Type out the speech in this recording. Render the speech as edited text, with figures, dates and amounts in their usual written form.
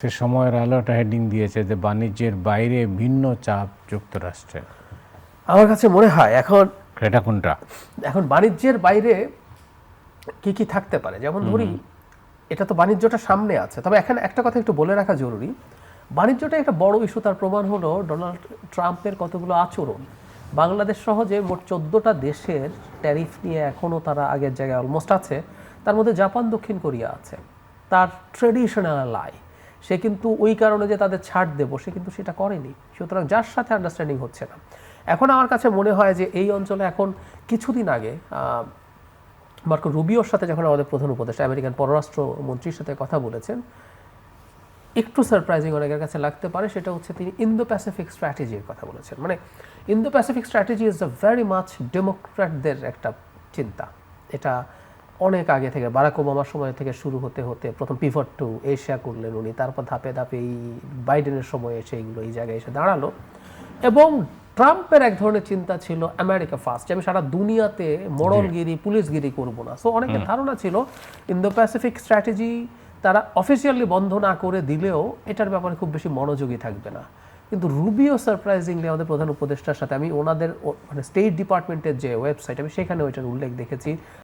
সে সময়ের আলোটা হেডিং দিয়েছে যে বাণিজ্যের বাইরে ভিন্ন চাপ যুক্তরাষ্ট্রের। আমার কাছে মনে হয় এটা কোনটা? এখন বাণিজ্যের বাইরে কি কি থাকতে পারে, যেমন ধরি এটা তো বাণিজ্যটা সামনে আছে, তবে এখানে একটা কথা একটু বলে রাখা জরুরি। বাণিজ্যটা একটা বড় ইস্যু, তার প্রমাণ হলো ডোনাল্ড ট্রাম্পের কতগুলো আচরণ। বাংলাদেশ সহ যে মোট 14টা দেশের ট্যারিফ নিয়ে এখনও তারা আগের জায়গায় অলমোস্ট আছে, তার মধ্যে জাপান, দক্ষিণ কোরিয়া আছে। তার ট্রেডিশনাল লাই, সে কিন্তু ওই কারণে যে তাদের ছাড় দেবো সে কিন্তু সেটা করেনি। সুতরাং যার সাথে আন্ডারস্ট্যান্ডিং হচ্ছে না। এখন আমার কাছে মনে হয় যে এই অঞ্চলে এখন কিছুদিন আগে মার্কো রুবিওর সাথে যখন আমাদের প্রধান উপদেষ্টা আমেরিকান পররাষ্ট্র মন্ত্রীর সাথে কথা বলেছেন, একটু সারপ্রাইজিং অনেকের কাছে লাগতে পারে, সেটা হচ্ছে তিনি ইন্দো প্যাসিফিক স্ট্র্যাটেজির কথা বলেছেন। মানে Indo Pacific strategy is a very much ডেমোক্র্যাটদের একটা চিন্তা। এটা অনেক আগে থেকে বারাক ওবামার সময় থেকে শুরু হতে হতে প্রথম পিভট টু এশিয়া করলেন উনি, তারপর ধাপে ধাপে এই বাইডেনের সময় এসে এইগুলো এই জায়গায় এসে দাঁড়ালো। এবং ট্রাম্পের এক ধরনের চিন্তা ছিল আমেরিকা ফার্স্ট, আমি সারা দুনিয়াতে মোড়লগিরি পুলিশগিরি করব না। সো অনেকের ধারণা ছিল ইন্দো প্যাসিফিক স্ট্র্যাটেজি তারা অফিসিয়ালি বন্ধ না করে দিলেও এটার ব্যাপারে খুব বেশি মনোযোগী থাকবে না। কিন্তু রুবিও সারপ্রাইজিংলি আমাদের প্রধান উপদেষ্টার সাথে, আমি ওনাদের মানে স্টেট ডিপার্টমেন্টের যে ওয়েবসাইট, আমি সেখানে ওইটার উল্লেখ দেখেছি,